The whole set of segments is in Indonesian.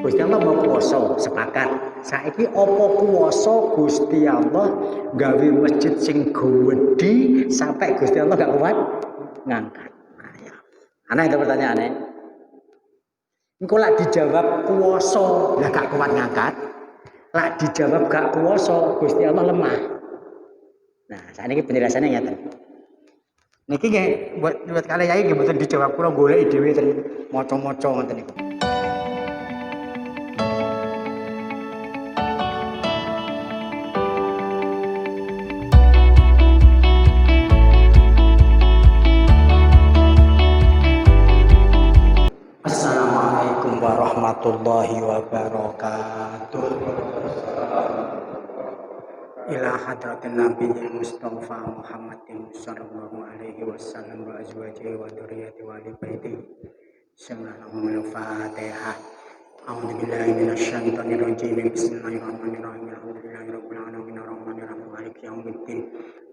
Gusti Allah mau kuwasa, sepakat. Saiki apa kuwasa Gusti Allah gawe masjid sing gedhi sampai Gusti Allah gak kuat ngangkat. Nah, ya. Aneh itu pertanyaannya. Engko lak dijawab kuwasa, lah gak kuat ngangkat. Lak dijawab gak kuwasa, Gusti Allah lemah. Nah, saat ini penjelasannya ngeten. Niki nggih buat kalian yai nggih mboten dijawab kula goleki dhewe ten maca-maca ngoten niku. Assalamualaikum warahmatullahi wabarakatuh. Ila hadratin nabiyil mustafa Muhammadin sallallahu alaihi wasallam wa azwajihi wa dzurriyyati wa ali baiti. Bismillahirrahmanirrahim. A'udzu billahi minasyaitonir rajim. Bismillahirrahmanirrahim. Alhamdulillahirabbil alamin arrahmanir rahim maliki yaumiddin.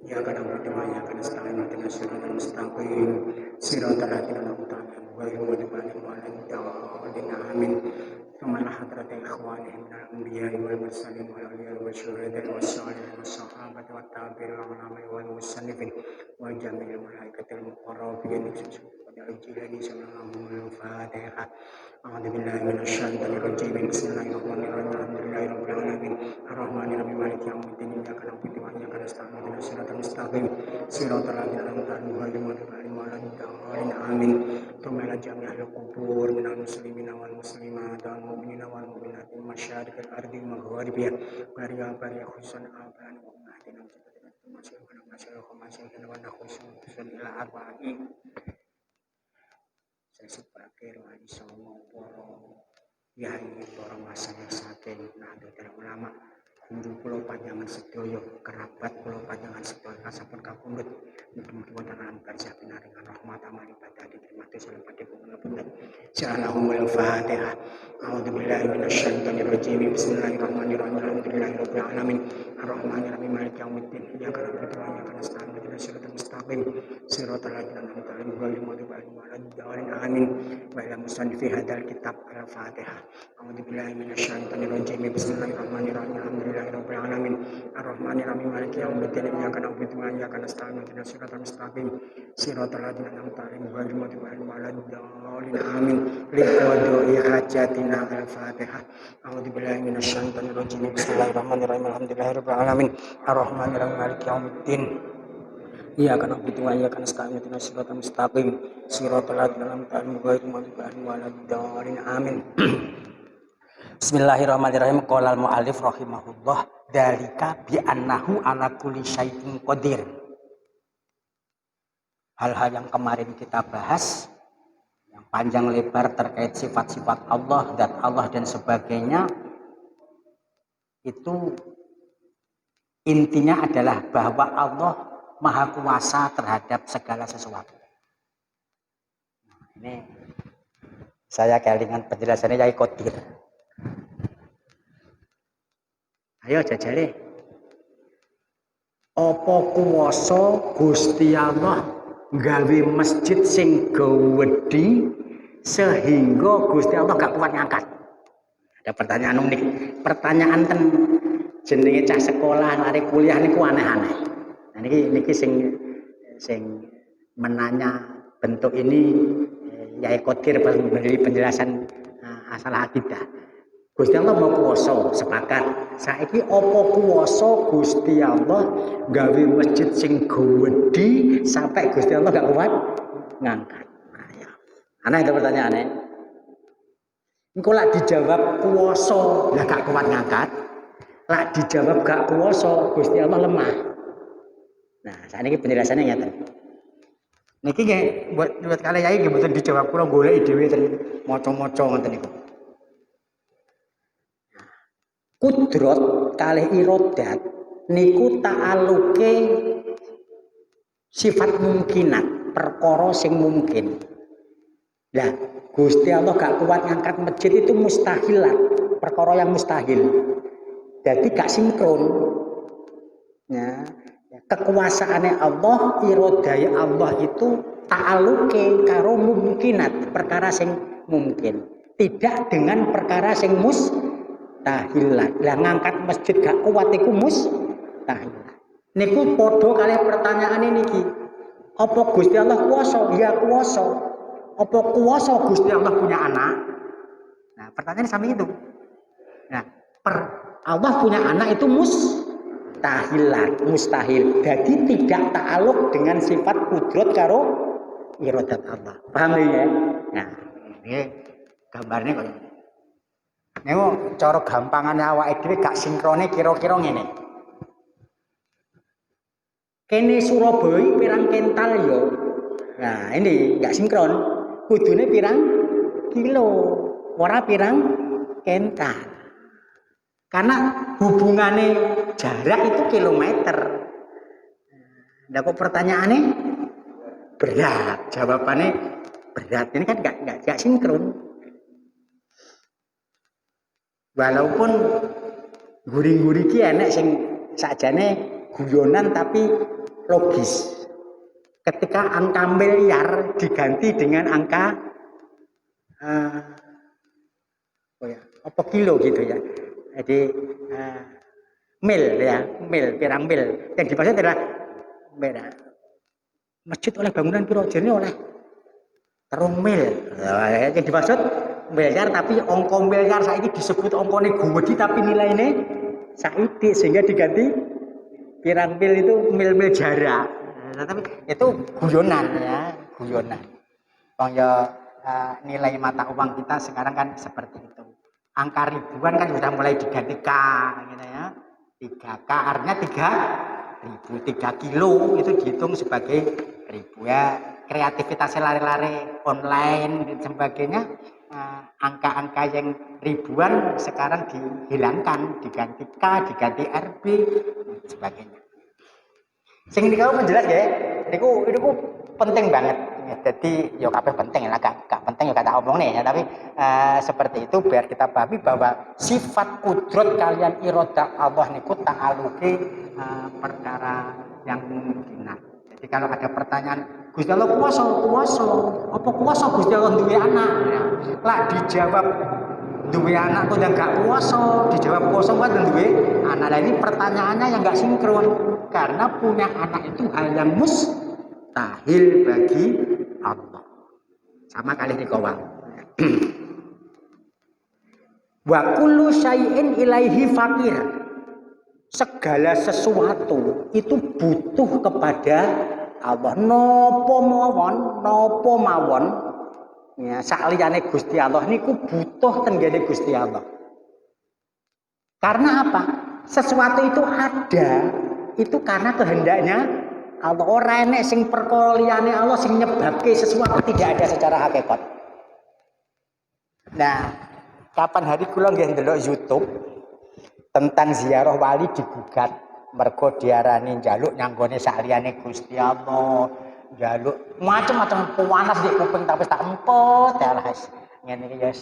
Iyyaka na'budu wa iyyaka nasta'in ihdinas siratal mustaqim. Siratal ladzina an'amta 'alaihim ghairil maghdubi 'alaihim waladdallin. Amin. ثم إلى حضرة إخوانهم من الأنبياء والمرسلين والأولياء والشهداء والصالحين والصحابة والتابعين والعلماء والمصنفين وجميع الملائكة المقربين الجيلاني صلى الله عليه الفاتحة. أعوذ بالله من الشيطان الرجيم. بسم الله الرحمن الرحيم. الحمد لله رب العالمين الرحمن الرحيم مالك يوم الدين. إياك نعبد وإياك نستعين اهدنا الصراط المستقيم صراط الذين أنعمت عليهم غير المغضوب عليهم ولا الضالين. آمين. ثم إلى جميع القبور من المسلمين والمسلمات والمؤمنين والمؤمنات من مشارق الأرض ومغاربها بريا خصوصا آبان وأمهاتنا ومشايخنا ونخصوصا إلى أربعين. Saya sebagai wali songo poro yai para masyayikh saking Nahdlatul Ulama, guru kula panjenengan sedaya, kerabat kula panjenengan sedaya kasampun kapundhut mugi-mugi wonten alam barzah pinaringan rahmat amal ibadah diterima salam padhe punten. Salahumul Fatihah. A'udzu billahi minasyaitonir rajim. Bismillahirrahmanirrahim. Alhamdulillahirabbil alamin arrahmanir rahim maliki yaumiddin. Iyyaka na'budu wa iyyaka nasta'in ihdinas siratal mustaqim siratal ladzina an'amta 'alaihim ghairil maghdubi 'alaihim waladdallin. Amin. Wa ila musannifi hadzal kitab al-Fatihah. A'udzu billahi minasyaitonir rajim. Bismillahirrahmanirrahim. Alhamdulillahirabbil alamin arrahmanir rahim maliki yaumiddin. Iyyaka na'budu wa iyyaka nasta'in ihdinas siratal mustaqim siratal ladzina an'amta 'alaihim ghairil maghdubi 'alaihim waladdallin. Amin. Liqadhi hajatina al-Fatihah. A'udzu billahi minasyaitonir rajim. Bismillahirrahmanirrahim. Alhamdulillahirabbil alamin arrahmanir rahim maliki yaumiddin. Iyyaka na'budu wa iyyaka nasta'in ihdinas siratal mustaqim siratal ladzina an'amta 'alaihim ghairil maghdubi 'alaihim waladdallin. Amin. Bismillahirrahmanirrahim. Qala al-mu'allif rahimahullah dzalika bi annahu ala kulli syai'in qadir. Hal-hal yang kemarin kita bahas yang panjang lebar terkait sifat-sifat Allah, zat Allah dan sebagainya, itu intinya adalah bahwa Allah Maha Kuasa terhadap segala sesuatu. Nah, ini saya kelingan penjelasannya Yai Qadir. Ayo jajale. Apa kuwasa Gusti Allah gawe masjid sing gedhi sehingga Gusti Allah gak kuat ngangkat? Ada pertanyaan unik. Pertanyaan ten jenenge cah sekolah lari kuliah niku aneh-aneh. Nah, niki sing menanya bentuk ini Yai Qadir memberi penjelasan asal akidah. Gusti Allah mau kuwasa, sepakat. Saiki apa kuwasa Gusti Allah gawe masjid sing gedhi sampai Gusti Allah gak kuat ngangkat? Nah, ya. Aneh itu pertanyaannya. Engko lak dijawab kuwasa, lah gak kuat ngangkat. Lak dijawab gak kuwasa, Gusti Allah lemah. Nah, saat ini penjelasannya ngeten. Niki nggih buat kalian yai nggih mboten dijawab kula goleki dhewe ten maca-maca ngoten niku. Kudrat kalih iradat niku ta'aluke sifat mungkinat, perkara sing mungkin. Lah, Gusti Allah gak kuat ngangkat masjid itu mustahilat, perkara yang mustahil. Jadi gak sinkron. Ya, kekuasaane Allah, iradai Allah itu ta'aluke karo mungkinat, perkara sing mungkin. Tidak dengan perkara sing mustahilan. Lah ngangkat masjid gak kuat iku mustahilan. Niku padha kali pertanyaan niki. Apa Gusti Allah kuwasa? Ya kuwasa. Apa kuwasa Gusti Allah punya anak? Nah, pertanyaan sama itu. Nah, Allah punya anak itu mustahil. Jadi tidak ta'aluk dengan sifat kudrat karo iradat Allah. Paham ya? Nah, ini gambarnya kok. Niku cara gampangane awake dhewe gak sinkrone kira-kira ngene. Kene Surabaya pirang kental yo. Nah, ini gak sinkron. Kudune pirang kilo, ora pirang kental. Karena hubungannya jarak itu kilometer. Nah, kok pertanyaannya berat, jawabannya berat. Ini kan gak sinkron. Walaupun guri-guri ki enek sing sakjane guyonan tapi logis. Ketika angka miliar diganti dengan angka apa kilo gitu ya. Jadi mil ya, pirang mil. Yang dimaksud adalah masjid oleh bangunan piro jene oleh 3 mil. Yang dimaksud miliar tapi angka miliar saiki disebut angkane gede tapi nilainya saiki sehingga diganti pirang mil itu mil jarak. Nah, tapi itu guyonan ya, guyonan. Bang ya nilai mata uang kita sekarang kan seperti itu. Angka ribuan kan sudah mulai diganti K gitu ya. 3K artinya 3.000, 3 kilo itu dihitung sebagai ribu ya. Kreativitasnya lari-lari online dan sebagainya. Angka-angka yang ribuan sekarang dihilangkan, diganti K, diganti RB dan sebagainya. Sing ini kau menjelas ya, ini penting banget. Jadi yo kabeh penting lah, gak penting yo gak tak omong nih ya, tapi seperti itu biar kita pahami bahwa sifat kudrat kalian iradah Allah niku ta'aluki perkara yang mungkinan. Jadi kalau ada pertanyaan Gusti Allah kuwasa, apa kuwasa Gusti Allah duwe anak? Ya, lah dijawab duwe anak kok gak kuwasa, dijawab kuwasa kok duwe anak. Nah, ini pertanyaannya yang gak sinkron karena punya anak itu hal yang mustahil bagi Allah. Sama kali di kawal. Wa kullu syai'in ilaihi fakir. Segala sesuatu itu butuh kepada Allah. Nopo mawon ya sakliyane Gusti Allah niku butuh tenggene Gusti Allah. Karena apa? Sesuatu itu ada itu karena kehendaknya Allah. Ora enek sing perkara liyane Allah sing nyebabke sesuatu tidak ada secara hakikat. Nah, kapan hari kula nggih ndelok YouTube tentang ziarah wali digugat mergo diarani njaluk nyanggone sakliyane Gusti Allah, njaluk macam-macam panas di kuping tapi tak empet ya lah. Ngene iki ya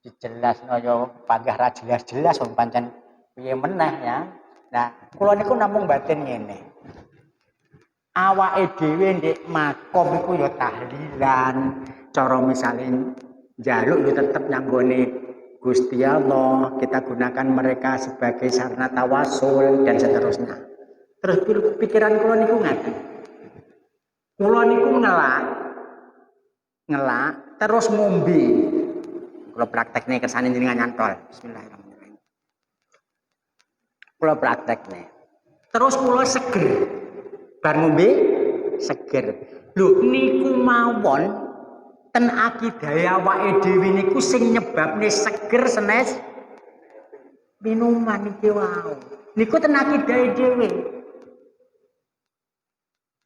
dijelasno ya panggah ra jelas-jelas wong pancen piye meneh ya. Nah, kula niku namung batin ngene. Awake dhewe ndek makom iku ya tahlilan, cara misale njaluk yo tetep nyanggone Gusti Allah, kita gunakan mereka sebagai sarana tawasul dan seterusnya. Terus pikiran kula niku ngaten. Kula niku ngelak terus ngombe. Kula praktekne kersane jenengan nyantol. Bismillahirrahmanirrahim. Kula praktekne. Terus kula seger. Bar ngombe seger. Lho niku mawon ten akidah awake dhewe niku sing nyebabne seger senes minuman iki wae. Niku ten akidah dhewe.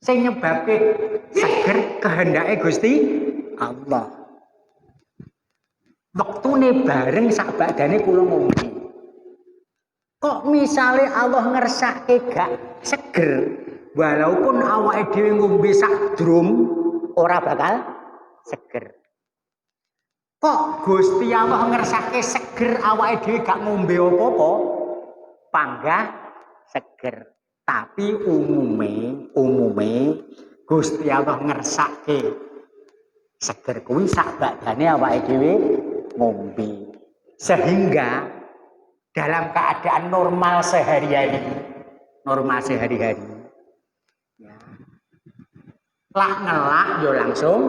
Sing nyebabke seger kehendake Gusti Allah. Wektune bareng sak badane kula ngombe. Kok misale Allah ngersake gak seger, walaupun awake dhewe ngombe sak drum ora bakal seger. Kok Gusti Allah ngersake seger awake dhewe gak ngombe apa-apa, panggah seger. Tapi umume Gusti Allah ngersake seger kuwi sak badane awake dhewe ngombe. Sehingga dalam keadaan normal sehari-hari ya, lak ngelak yo langsung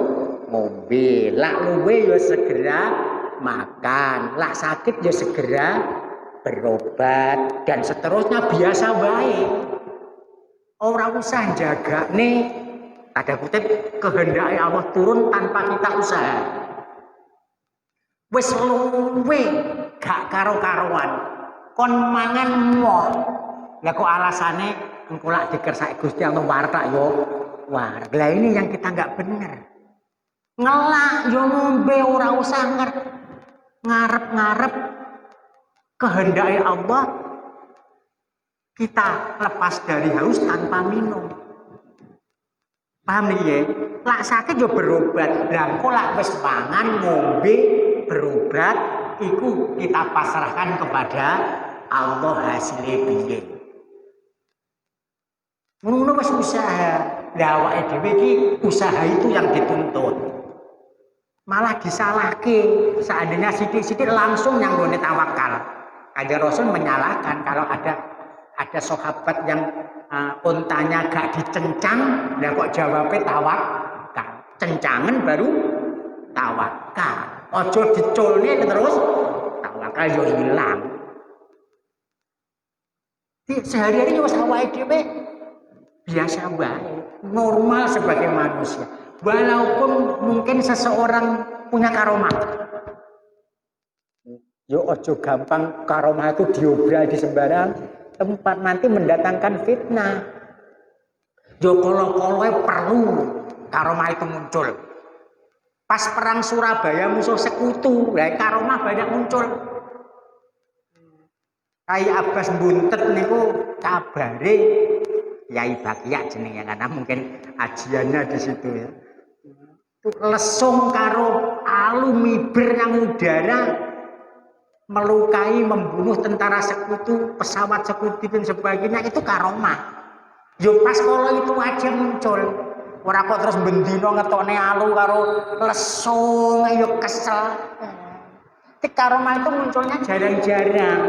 ngombe, lak luwe yo segera makan, lak sakit yo segera berobat, dan seterusnya biasa baik. Orang usah jaga nih, ada kutip kehendaki Allah turun tanpa kita usaha. Wis luwe gak karo-karuan kon mangan moh. Lah kok alasane engko lak dikersake Gusti Allah wartak yo wareg. Lah ini yang kita enggak bener. Ngelak yo ngombe ora usah ngarep-ngarep kehendaki Allah kita lepas dari haus tanpa minum. Paham ya? Lak sakit yo berobat. Lah kok lak wis mangan ngombe berobat iku kita pasrahkan kepada Allah hasilnya piye. Ngono wis usaha. Lah awake dhewe iki usaha itu yang dituntut. Malah disalahke. Seandainya sithik-sithik langsung yang nggone tawakal. Kanjeng Rasul menyalahkan kalau ada sahabat yang untanya gak dicencang, lah kok jawabnya tawakal. Cencangan baru tawakal. Ojo diculne terus tawakal yo hilang. Sehari-hari wis awake dhewe biasa baik, normal sebagai manusia. Walaupun mungkin seseorang punya karomah. Yo ojo gampang karomah itu diobral di sembarang tempat, nanti mendatangkan fitnah. Yo kolo-kolo perlu karomah itu muncul. Pas perang Surabaya musuh sekutu, lah karomah banyak muncul. Kayak Abbas Buntet niku kabare Yai Bakiak jenenge, karena mungkin ajiannya di situ ya. Itu lesung karo alumibir yang udara melukai, membunuh tentara sekutu, pesawat sekutu dan sebagainya, itu karomah. Yo pas kalau itu aja muncul. Ora kok terus bendino ngetokne alu karo lesung yo kesel. Karomah itu munculnya jarang-jarang.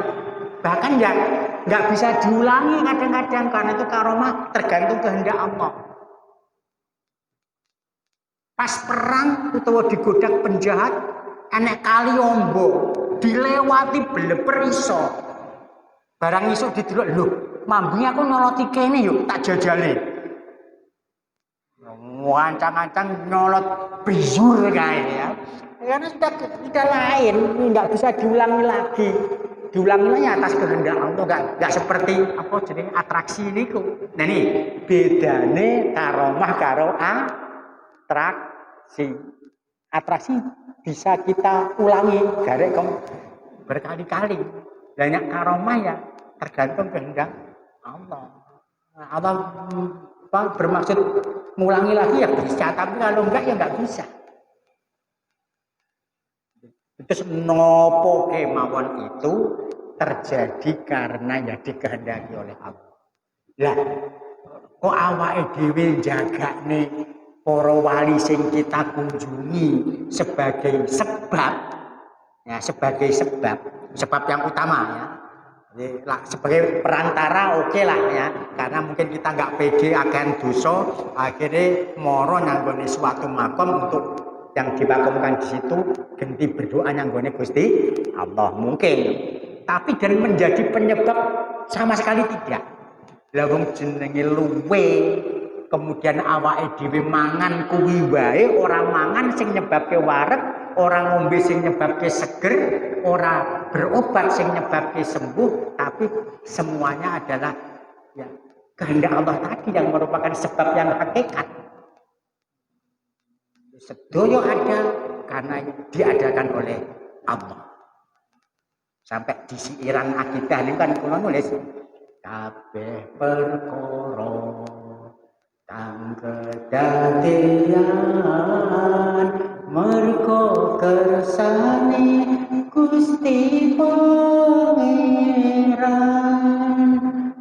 Bahkan nggak bisa diulangi kadang-kadang, karena itu karomah tergantung kehendak Allah. Pas perang utawa digodak penjahat, enek kali ombo dilewati beleper iso. Barang iso didelok, lho, mambengi aku nyoloti kene yuk tak jajali. Ngancang-ngancang nyolot bijur kayak ya. Karena sudah lain, nggak bisa diulangi lagi. Diulangi atas kehendak Allah, nggak seperti apa jenis atraksi niku. Nah ini bedane karomah karo atraksi. Atraksi bisa kita ulangi garek berkali-kali. Banyak karomah ya tergantung kehendak Allah. Allah bermaksud ngulangi lagi ya bisa, tapi kalau enggak ya enggak bisa. Terus nopo kemauan itu terjadi karena ya dikehendaki oleh Allah. Lah kok awake dhewe jagane para wali sing kita kunjungi sebagai sebab ya, sebagai sebab yang utama ya. Jadi, sebagai perantara oke lah ya, karena mungkin kita nggak pede akan dosa, akhirnya moro nyanggone suatu makom untuk yang dimakamkan di situ ganti berdoa nyanggone Gusti Allah mungkin, tapi dan menjadi penyebab sama sekali tidak. Lah wong jenenge luwe kemudian awake dhewe mangan kuwi wae, ora mangan sing nyebabke wareg, ora ngombe sing nyebabke seger, ora berobat sing nyebabke sembuh, tapi semuanya adalah ya kehendak Allah tadi yang merupakan sebab yang hakikat. Sedoyo ada karena diadakan oleh Allah. Sampai di siiran akidah ini kan kula nulis kabeh perkara kang kedadian mergo kersane Gusti Pangeran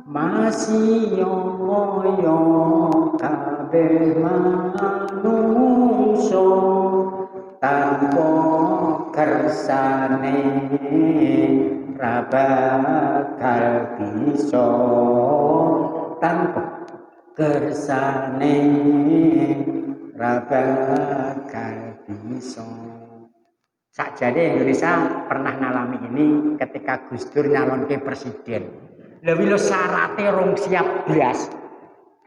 masih yo kabeh manungsa tanpa kersane kersane ra bakal bisa tanpa kersane ra bakal bisa. Sakjane Indonesia pernah ngalami ini ketika Gus Dur nyalonke presiden. Lha wilo syarate rong siap blas.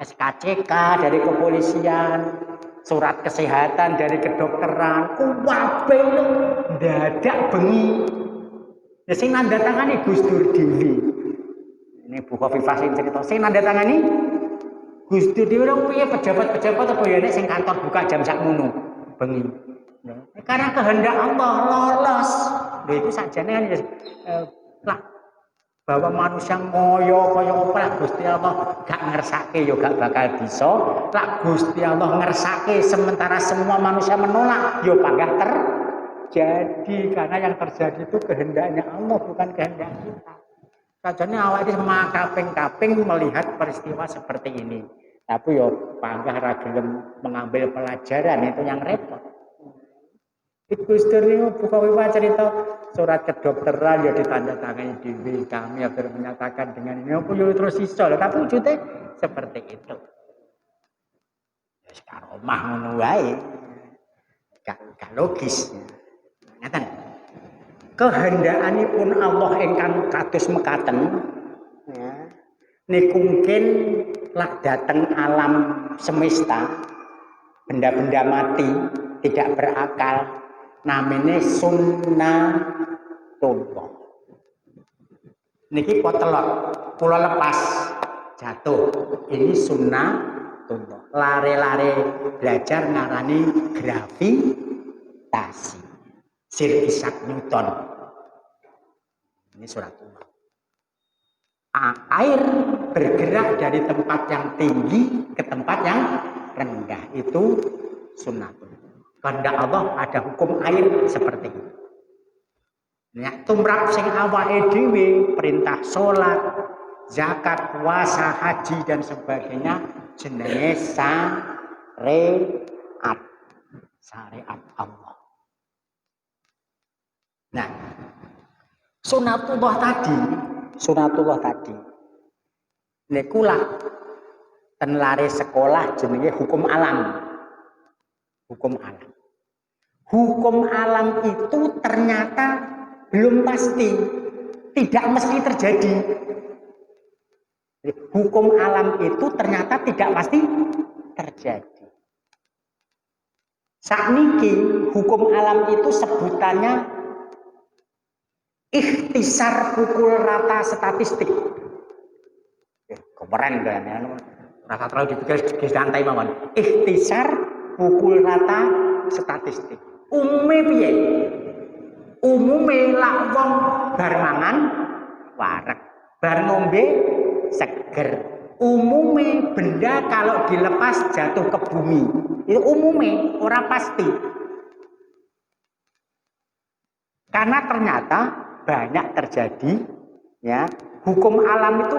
SKCK dari kepolisian, surat kesehatan dari kedokteran, kabeh dadak bengi. Ya sing nandatangani Gus Dur dhewe. Ini Bu Khofifah sing cerita, sing nandatangani Gus Dur dhewe lho piye pejabat-pejabat apa ya nek sing kantor buka jam sakmono bengi. Karena kehendak Allah lolos. Lho itu sakjane kan lah bahwa manusia ngoyo kaya apa lah Gusti Allah gak ngersake ya gak bakal bisa. Lah Gusti Allah ngersake sementara semua manusia menolak ya panggah terjadi, karena yang terjadi itu kehendaknya Allah bukan kehendak kita. Sajane awak iki kaping-kaping melihat peristiwa seperti ini. Tapi yo panggah ra gelem mengambil pelajaran, itu yang repot. Gus Dur ini buka wiwa cerita surat kedokteran ya ditandatangani dhewe, kami agar menyatakan dengan ini apa yo terus iso, tapi wujudnya seperti itu. Ya karo omah ngono wae. Gak logis. Ngaten. Kehendakanipun Allah ingkang kados mekaten ya. Niku mungkin lak dateng alam semesta, benda-benda mati tidak berakal, namanya sunnatullah. Niki potelok, kula lepas jatuh. Ini sunnatullah. Lare-lare belajar ngarani gravitasi. Sir Isaac Newton. Ini suratullah. Air bergerak dari tempat yang tinggi ke tempat yang rendah, itu sunnatullah. Kehendak Allah ada hukum air seperti itu. Ya, tumrap sing awake dhewe perintah salat, zakat, puasa, haji dan sebagainya jenenge syariat Allah. Nah, sunatullah tadi niku lah ten lare sekolah jenenge hukum alam. Hukum alam. Hukum alam itu ternyata belum pasti, tidak mesti terjadi. Hukum alam itu ternyata tidak pasti terjadi. Sakniki hukum alam itu sebutannya ikhtisar pukul rata statistik. Keren kan ya, rasa terlalu dipikir santai mawon. Ikhtisar pukul rata statistik. Umume piye? Umume lak wong bar mangan wareg, bar ngombe seger. Umume benda kalau dilepas jatuh ke bumi. Itu umume, ora pasti. Karena ternyata banyak terjadi ya, hukum alam itu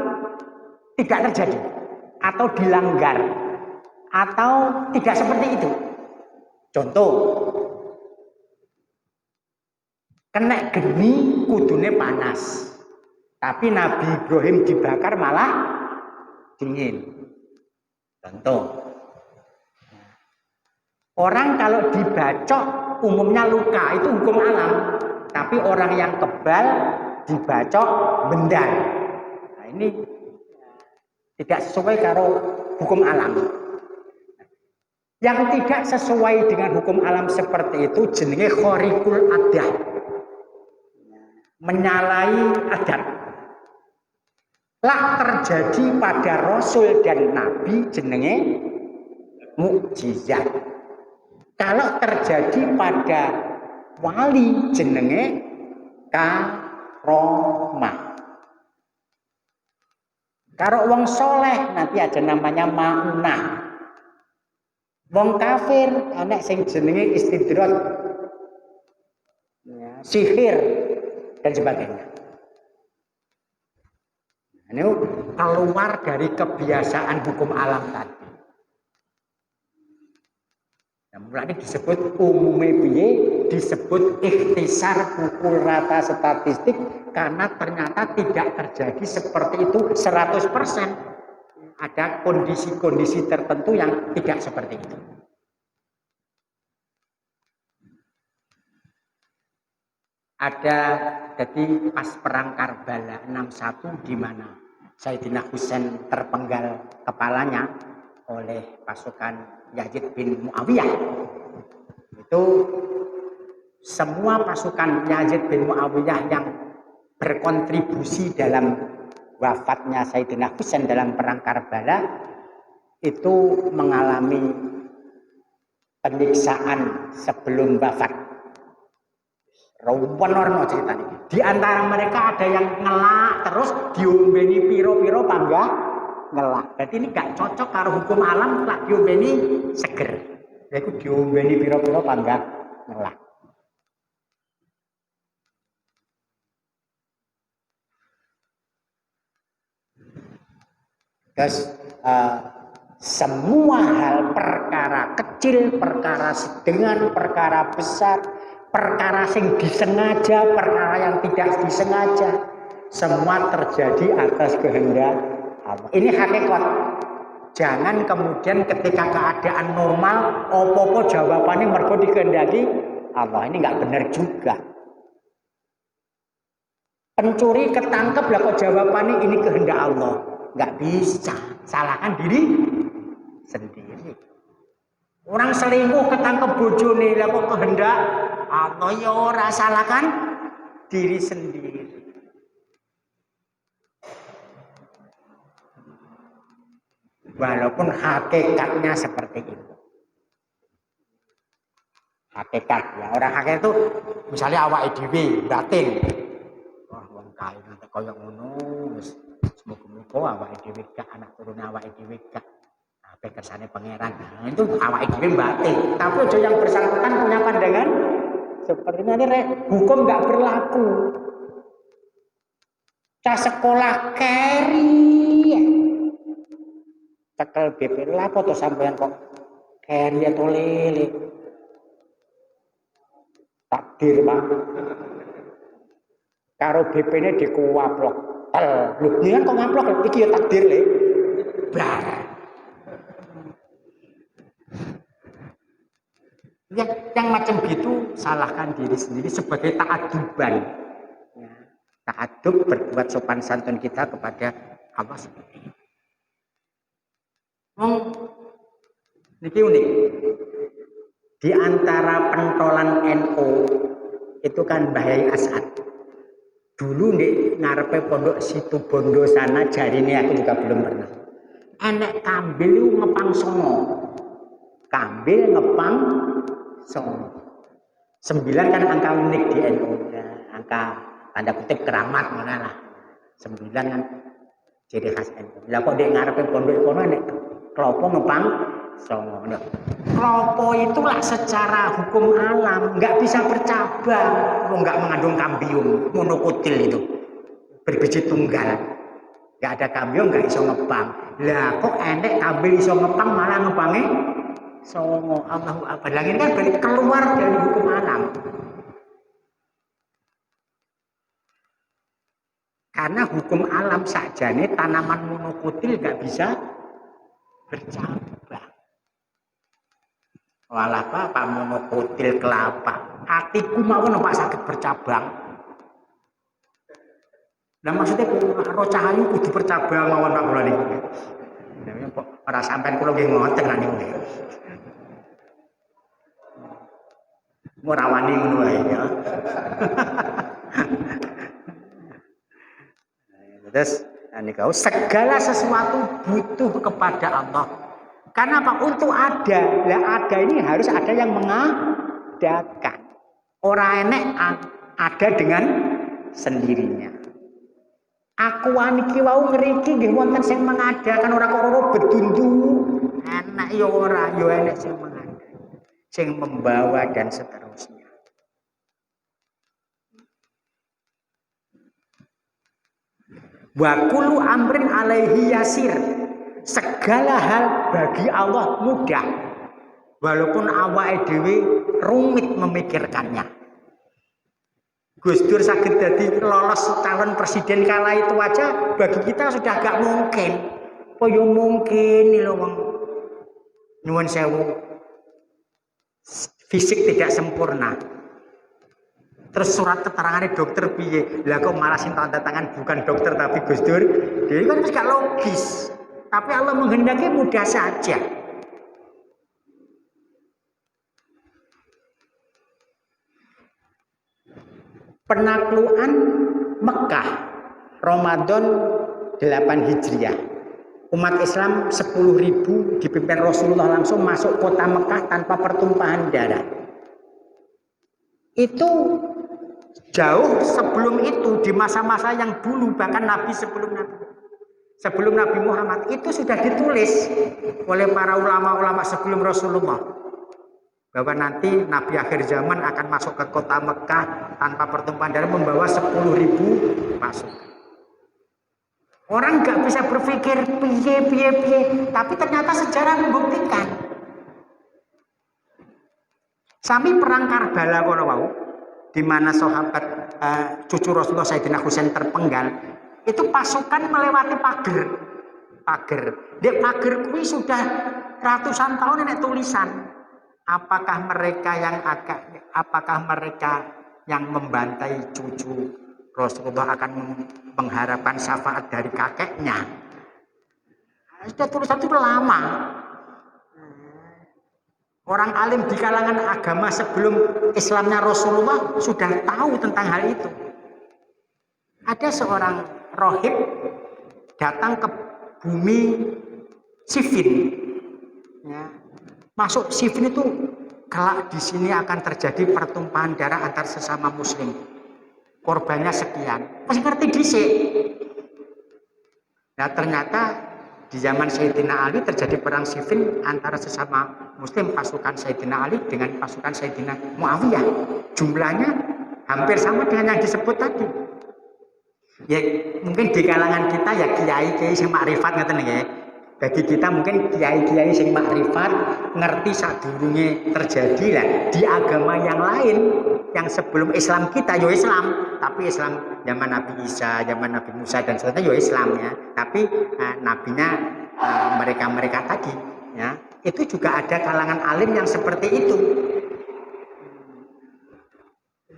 tidak terjadi atau dilanggar atau tidak seperti itu. Contoh, kena geni kudune panas, tapi Nabi Ibrahim dibakar malah dingin. Contoh, orang kalau dibacok umumnya luka, itu hukum alam. Tapi orang yang kebal dibacok bendar. Nah, ini tidak sesuai karo hukum alam. Yang tidak sesuai dengan hukum alam seperti itu jenenge khariqul adat. Menyalahi adat. Lah terjadi pada Rasul dan Nabi jenenge mukjizat. Kalau terjadi pada wali jenenge karomah. Karo wong soleh nanti ada namanya ma'unah. Wong kafir anak sing jenenge istidraj, ya, sihir dan sebagainya. Ini keluar dari kebiasaan hukum alam tadi. Nah, Mulane disebut umume piye, disebut ikhtisar pukul rata statistik karena ternyata tidak terjadi seperti itu 100%. Ada kondisi-kondisi tertentu yang tidak seperti itu. Ada jadi pas perang Karbala 61 di mana Sayyidina Husain terpenggal kepalanya oleh pasukan Yazid bin Muawiyah. Itu semua pasukan Yazid bin Muawiyah yang berkontribusi dalam wafatnya Sayyidina Husain dalam perang Karbala itu mengalami penyiksaan sebelum wafat. Rawan ceritanya. Di antara mereka ada yang ngelak terus diombeni piro-piro panggah ngelak. Berarti ini gak cocok karo hukum alam lak diombeni seger. Yaitu diombeni piro-piro panggah ngelak. Terus semua hal perkara kecil, perkara sedang, perkara besar, perkara yang disengaja, perkara yang tidak disengaja, semua terjadi atas kehendak Allah. Ini hakikat. Jangan kemudian ketika keadaan normal, opo-opo jawabannya mergo dikehendaki Allah. Ini nggak benar juga. Pencuri ketangkep lah kok jawabannya ini kehendak Allah. Nggak bisa. Salahkan diri sendiri. Orang selingkuh ketangkep bojone lah kok kehendak Allah, ya ora, salahkan diri sendiri. Walaupun hakikatnya seperti itu. Hakikat ya, orang hakikat itu misalnya awake dhewe batin. Wah, wong kae nanti koyo ngono wis semoga-moga awake dhewe gak anak turun awake dhewe gak ape kersane pangeran. Nah, itu awake dhewe batin. Tapi aja yang bersangkutan punya pandangan seperti ini, hukum nggak berlaku. Cah sekolah keri, tekel BP lapo tuh sampean kok keri atau lele, takdir Pak. Karo BP-ne dikuwaplok, lu nian kok ngaplok, iki ya takdir le, bar. Yang macam gitu salahkan diri sendiri sebagai ta'aduban. Ya, ta'adub berbuat sopan santun kita kepada Allah seperti ini. Niki unik. Di antara pentolan NU itu kan Mbah As'ad. Dulu di ngarepe pondok situ Bondo sana jarine aku juga belum pernah. Enek kambil ngepang songo. Kambil ngepang songo. 9 kan angka unik di NU, ya, angka tanda kutip keramat mana lah. 9 kan ciri khas NU. Lah kok di ngarepe pondok kono nek klopo ngepang songo. Klopo itulah secara hukum alam nggak bisa bercabang, nggak mengandung kambium, monokotil itu berbiji tunggal. Nggak ada kambium nggak iso ngepang. Lah kok enek kambil iso ngepang malah ngepange songo. Allahu Akbar. Lagi kan balik keluar dari hukum alam. Karena hukum alam saja nih tanaman monokotil nggak bisa bercabang. Walah apa monokotil kelapa. Hatiku mau nampak sakit bercabang. Nah maksudnya roh cahayu kudu bercabang mawon Pak kula niki. Nah kok ora sampean kula nggih ngoten lah niku. Ora wani ngono wae ya. Terus niku segala sesuatu butuh kepada Allah. Karena apa? Untuk ada. Lah ada ini harus ada yang mengadakan. Ora enek ada dengan sendirinya. Aku niki wau ngriki nggih wonten sing mengadakan ora kok ora bedundu. Enak ya ora, ya enek sing mengadakan. Sing membawa dan seterusnya. Wa kullu amrin alaihi yasir. Segala hal bagi Allah mudah. Walaupun awake dhewe rumit memikirkannya. Gus Dur saged dadi lolos calon presiden kala itu aja bagi kita sudah agak mungkin. Apa yo mungkin nih lho wong nyuwun sewu. Fisik tidak sempurna. Terus surat keterangannya dokter piye? Lah kok malah sing tanda tangan bukan dokter tapi Gus Dur. Jadi kan gak logis. Tapi Allah menghendaki mudah saja. Penaklukan Mekah Ramadan 8 Hijriah. Umat Islam 10.000 dipimpin Rasulullah langsung masuk kota Mekah tanpa pertumpahan darah. Itu jauh sebelum itu, di masa-masa yang dulu, bahkan Nabi sebelum Nabi Muhammad itu sudah ditulis oleh para ulama-ulama sebelum Rasulullah bahwa nanti Nabi akhir zaman akan masuk ke kota Mekah tanpa pertumpahan darah membawa 10.000 pasukan. Orang nggak bisa berpikir piye, tapi ternyata sejarah membuktikan. Sami perang Karbala kono wau, di mana sahabat cucu Rasulullah Sayyidina Husain terpenggal, itu pasukan melewati pagar. Di pagar kuwi sudah ratusan tahun nenek tulisan. Apakah mereka yang membantai cucu Rasulullah akan mengharapkan syafaat dari kakeknya? Sudah tulisan itu lama. Orang alim di kalangan agama sebelum Islamnya Rasulullah sudah tahu tentang hal itu. Ada seorang rohib datang ke bumi Siffin. Ya. Masuk Siffin itu kelak di sini akan terjadi pertumpahan darah antar sesama muslim. Korbannya sekian. Masih ngerti dhisik. Nah ternyata di zaman Sayyidina Ali terjadi perang Siffin antara sesama muslim, pasukan Sayyidina Ali dengan pasukan Sayyidina Muawiyah. Jumlahnya hampir sama dengan yang disebut tadi. Ya mungkin di kalangan kita ya kiai-kiai sing makrifat ngoten nggih. Bagi kita mungkin kiai-kiai sing makrifat ngerti sadurunge terjadi lah di agama yang lain yang sebelum Islam kita yo Islam, tapi Islam zaman Nabi Isa, zaman Nabi Musa dan sebagainya yo Islam ya. Tapi nabinya mereka tadi ya, itu juga ada kalangan alim yang seperti itu.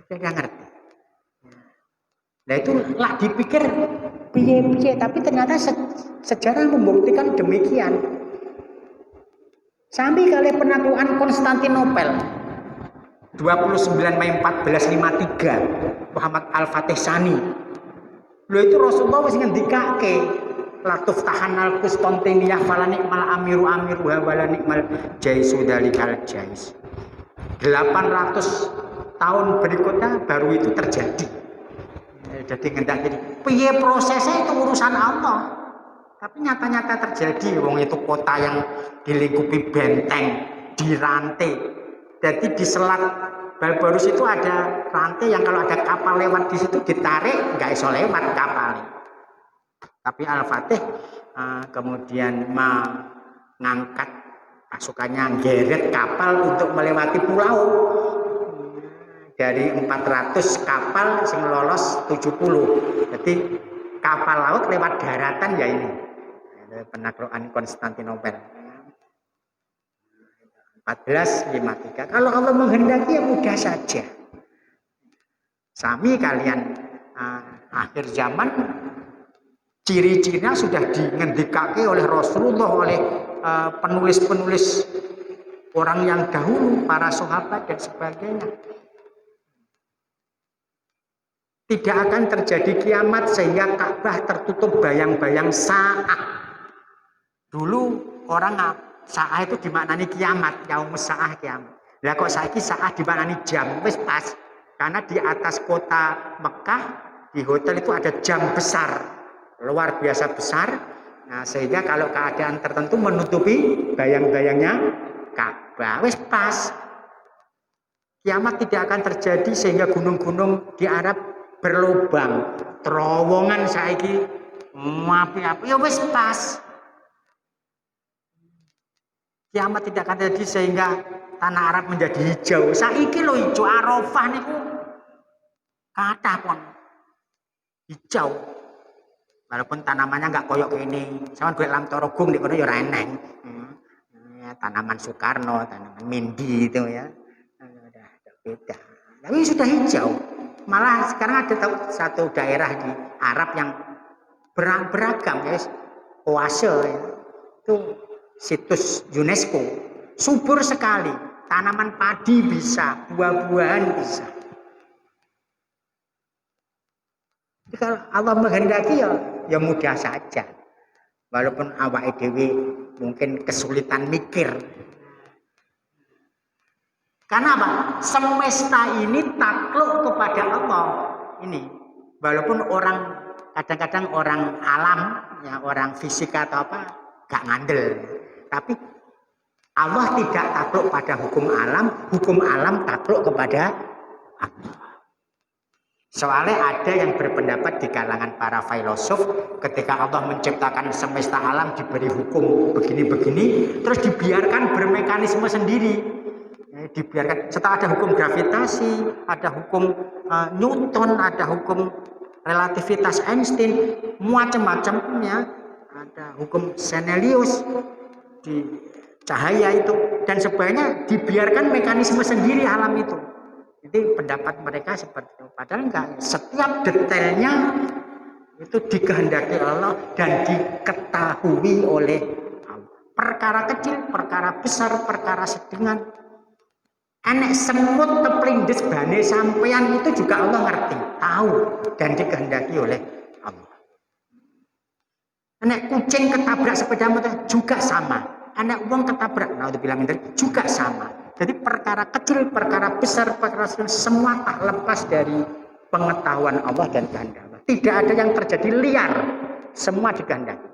Saya ngerti. Nah itu lah dipikir piye, tapi ternyata sejarah membuktikan demikian. Sampai kali penaklukan Konstantinopel 29 Mei 1453 Muhammad Al-Fatih Sani. Lho itu Rasulullah wis ngendikake latuf tahanal Konstantinia falanikmal amiru walanikmal jaisu dalikal jais. 800 tahun berikutnya baru itu terjadi. Jadi ngendak jadi piye prosesnya itu urusan Allah. Tapi nyata-nyata terjadi. Wong itu kota yang dilingkupi benteng, dirantai. Jadi di selat Barbarus itu ada rantai yang kalau ada kapal lewat di situ ditarik nggak iso lewat kapal. Tapi Al-Fatih kemudian mengangkat pasukannya geret kapal untuk melewati pulau. Dari 400 kapal sing lolos 70. Jadi kapal laut lewat daratan ya ini. Penaklukan Konstantinopel. 1453. Kalau Allah menghendaki ya mudah saja. Sami kalian akhir zaman ciri-cirinya sudah dingendikake oleh Rasulullah, oleh penulis-penulis orang yang dahulu, para sahabat dan sebagainya. Tidak akan terjadi kiamat sehingga Ka'bah tertutup bayang-bayang sa'ah. Dulu orang sa'ah itu dimaknani kiamat, yaumus sa'ah kiamat. Lah kok saiki sa'ah dimaknani jam, wis pas. Karena di atas kota Mekah di hotel itu ada jam besar, luar biasa besar. Nah, sehingga kalau keadaan tertentu menutupi bayang-bayangnya Ka'bah, wis pas. Kiamat tidak akan terjadi sehingga gunung-gunung di Arab berlubang, terowongan saiki api-api ya wis pas. Kiamat tidak akan terjadi sehingga tanah Arab menjadi hijau. Saiki lho hijau Arafah niku kathah pun hijau. Walaupun tanamannya nggak koyok ini. Sama gue lam torogung di kono ya reneng. Ya, tanaman Soekarno, tanaman Mindi itu ya. Udah beda. Tapi sudah hijau. Malah sekarang ada satu daerah di Arab yang beragam guys. Oase ya. Itu situs UNESCO. Subur sekali. Tanaman padi bisa, buah-buahan bisa. Jadi kalau Allah menghendaki ya mudah saja. Walaupun awake dhewe mungkin kesulitan mikir. Karena apa? Semesta ini takluk kepada Allah. Ini walaupun kadang-kadang orang alam, ya orang fisika atau apa, gak ngandel. Tapi Allah tidak takluk pada hukum alam takluk kepada Allah. Soalnya ada yang berpendapat di kalangan para filosof ketika Allah menciptakan semesta alam diberi hukum begini-begini terus dibiarkan bermekanisme sendiri. Dibiarkan setelah ada hukum gravitasi, ada hukum Newton, ada hukum relativitas Einstein, macam-macamnya, ada hukum Senelius di cahaya itu dan sebenarnya dibiarkan mekanisme sendiri alam itu. Jadi pendapat mereka seperti itu. Padahal enggak, setiap detailnya itu dikehendaki Allah dan diketahui oleh Allah. Perkara kecil, perkara besar, perkara sedingan. Enek semut teplindes bane sampean itu juga Allah ngerti, tahu dan dikehendaki oleh Allah. Enek kucing ketabrak sepeda motor juga sama. Enek wong ketabrak, naudzubillah juga sama. Jadi perkara kecil, perkara besar, perkara semua tak lepas dari pengetahuan Allah dan kehendak Allah. Tidak ada yang terjadi liar, semua dikehendaki.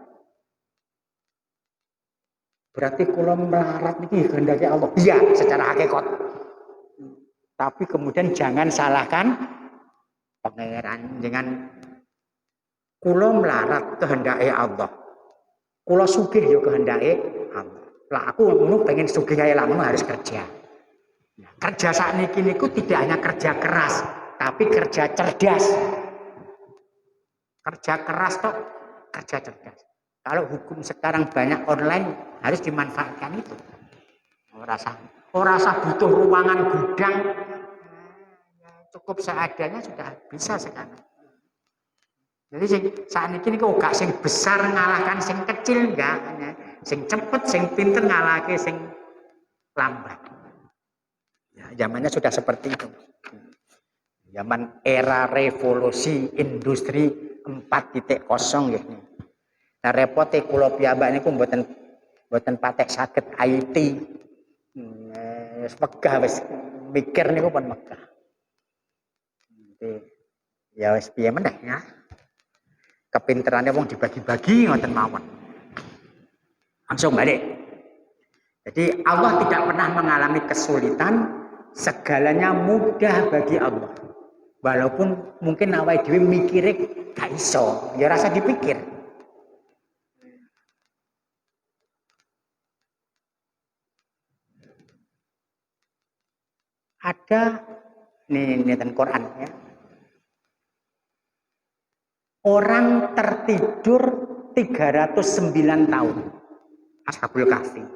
Berarti kalau melarat ini kehendaki Allah. Iya, secara hakikat. Tapi kemudian jangan salahkan pangeran dengan kulo melarat kehendaki Allah. Kulo sugih yo kehendaki Allah. Lah aku ngono pengen sugih ae lamun harus kerja. Nah, kerja sakniki niku tidak hanya kerja keras, tapi kerja cerdas. Kerja keras toh, kerja cerdas. Kalau hukum sekarang banyak online harus dimanfaatkan itu. Rasa butuh ruangan gudang cukup seadanya sudah bisa sekarang. Jadi saat ini kok gak sing besar ngalahkan sing kecil enggak, sing cepet, sing pinter ngalahke sing lambat. Ya, zamannya sudah seperti itu. Zaman era revolusi industri 4.0 ya. Nah repote kula piyambak niku mboten patek saged IT. Wis megah wis mikir niku pun megah. Ya wis piye meneh ya. Kepinterannya wong dibagi-bagi ngoten mawon. Langsung balik. Jadi Allah tidak pernah mengalami kesulitan, segalanya mudah bagi Allah. Walaupun mungkin awake dhewe mikire gak iso, ya rasa dipikir. Ada nih dan Quran ya. Orang tertidur 309 tahun. Ashabul Kahfi.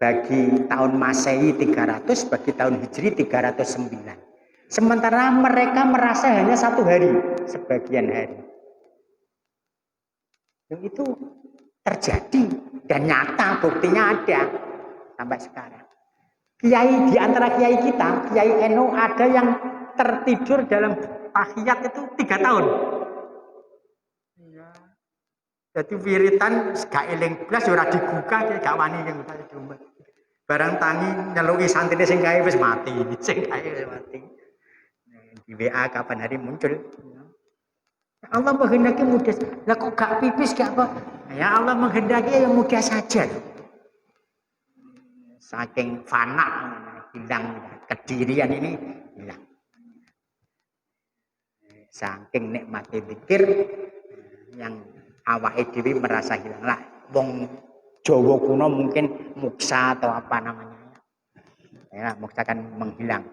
Bagi tahun Masehi 300, bagi tahun Hijri 309. Sementara mereka merasa hanya 1 hari, sebagian hari. Yang itu terjadi dan nyata, buktinya ada sampai sekarang. Kiai di antara kiai kita, Kiai Eno ada yang tertidur dalam tahiyat itu 3 tahun. Jadi wiritan gak eling blas ora digugah gak wani yang diombe. Barang tangi nyeluki santrine sing kae wis mati, sing kae wis mati. Di WA kapan hari muncul. Allah menghendaki mudah. Lah kok gak pipis gak apa? Ya Allah menghendaki yang mudah saja. Saking fana hilang kedirian ini hilang. Saking nikmati zikir yang awake dhewe merasa hilang lah. Wong Jawa kuno mungkin muksa atau apa namanya. Ya, muksa kan menghilang.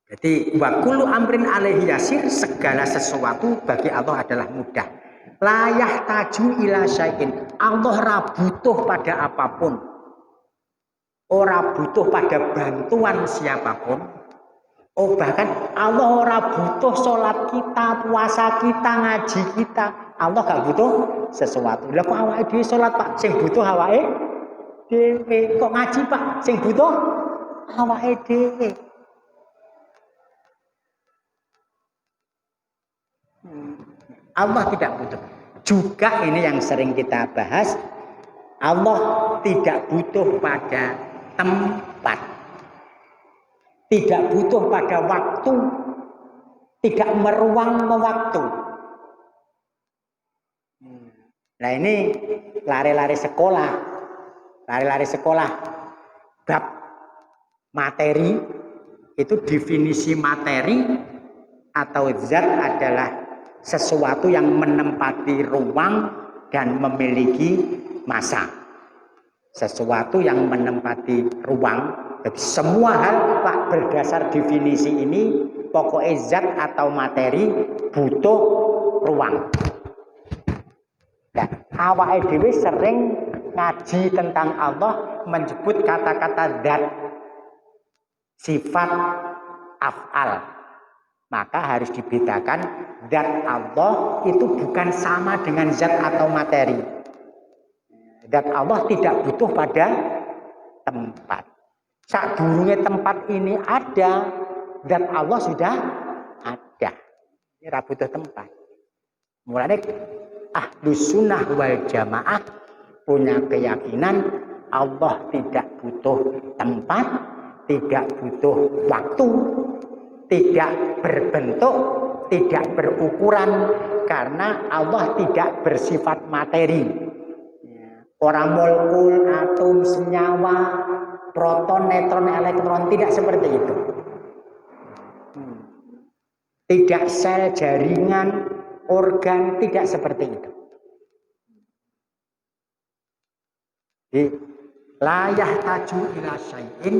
Jadi wa kullu amrin alaihi yasir, segala sesuatu bagi Allah adalah mudah. La yahtaju ila syai'in. Allah ora butuh pada apapun. Ora butuh pada bantuan siapapun. Oh bahkan Allah ora butuh sholat kita, puasa kita, ngaji kita. Allah gak butuh sesuatu. Lah kok awake dhewe sholat Pak, sing butuh awake dhewe. Kok ngaji Pak, sing butuh awake dhewe. Allah tidak butuh. Juga ini yang sering kita bahas, Allah tidak butuh pada tempat, tidak butuh pada waktu, tidak meruang waktu. Nah ini lari-lari sekolah, bab materi itu definisi materi atau zat adalah sesuatu yang menempati ruang dan memiliki massa. Sesuatu yang menempati ruang. Jadi semua hal Pak berdasar definisi ini pokoknya zat atau materi butuh ruang. Nah, awake dhewe sering ngaji tentang Allah menyebut kata-kata zat, sifat, af'al. Maka harus dibedakan zat Allah itu bukan sama dengan zat atau materi. Zat Allah tidak butuh pada tempat. Sadurunge tempat ini ada, zat Allah sudah ada. Ini ora butuh tempat. Mulane Ahlus Sunnah wal Jamaah punya keyakinan Allah tidak butuh tempat, tidak butuh waktu, tidak berbentuk, tidak berukuran, karena Allah tidak bersifat materi. Orang molekul, atom, senyawa, proton, neutron, elektron tidak seperti itu. Tidak sel, jaringan, organ, tidak seperti itu. Jadi, la yahtaju ila syai'in,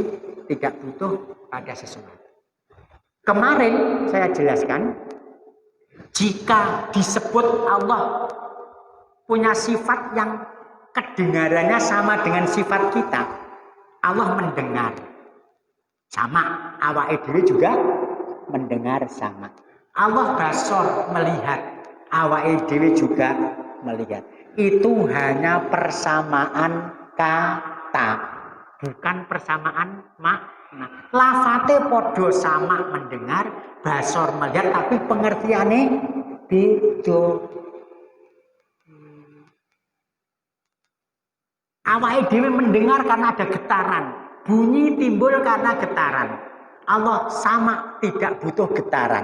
tidak butuh pada sesuatu. Kemarin saya jelaskan, jika disebut Allah punya sifat yang kedengarannya sama dengan sifat kita, Allah mendengar. Sama, awake dhewe juga mendengar sama. Allah basor, melihat, awake dhewe juga melihat. Itu hanya persamaan kata, bukan persamaan makna. Lafate podo sama mendengar, basor melihat, tapi pengertiannya beda. Awake dhewe mendengar karena ada getaran, bunyi timbul karena getaran. Allah sama, tidak butuh getaran.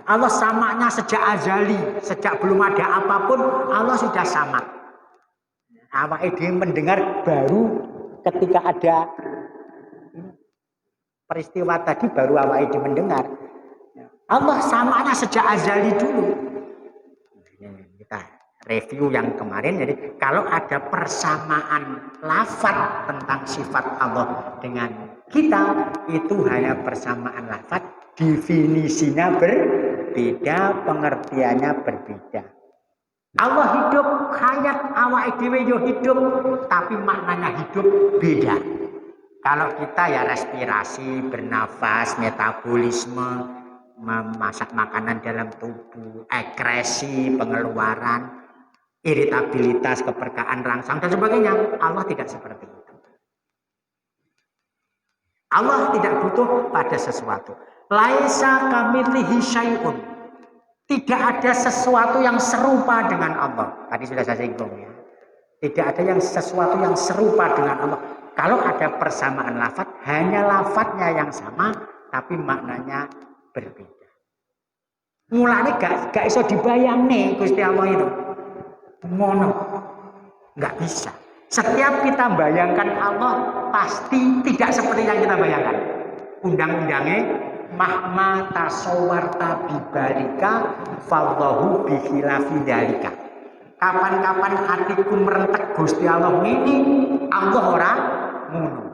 Allah samanya sejak azali, sejak belum ada apapun, Allah sudah sama. Awake dhewe mendengar baru ketika ada peristiwa tadi, baru awake dhewe mendengar. Allah samanya sejak azali dulu. Kita review yang kemarin, jadi kalau ada persamaan lafaz tentang sifat Allah dengan kita, itu hanya persamaan lafaz, definisinya berbeda, pengertiannya berbeda. Allah hidup, hayat, awake dhewe yo hidup, tapi maknanya hidup beda. Kalau kita ya respirasi, bernafas, metabolisme, memasak makanan dalam tubuh, ekskresi, pengeluaran, iritabilitas, keperkaan rangsang dan sebagainya. Allah tidak seperti itu. Allah tidak butuh pada sesuatu. Laisa kamitslihi syai'un. Tidak ada sesuatu yang serupa dengan Allah. Tadi sudah saya singgung ya. Tidak ada yang sesuatu yang serupa dengan Allah. Kalau ada persamaan lafaz, hanya lafaznya yang sama, tapi maknanya berbeda. Mulane gak iso dibayangne Gusti Allah itu. Ngono. Gak bisa. Setiap kita bayangkan Allah pasti tidak seperti yang kita bayangkan. Undang-undangnya mahma tasawwarta bibarika fallahu bikhilafi dzalika. Kapan-kapan hatiku merentek Gusti Allah ini, Allah ora ngono.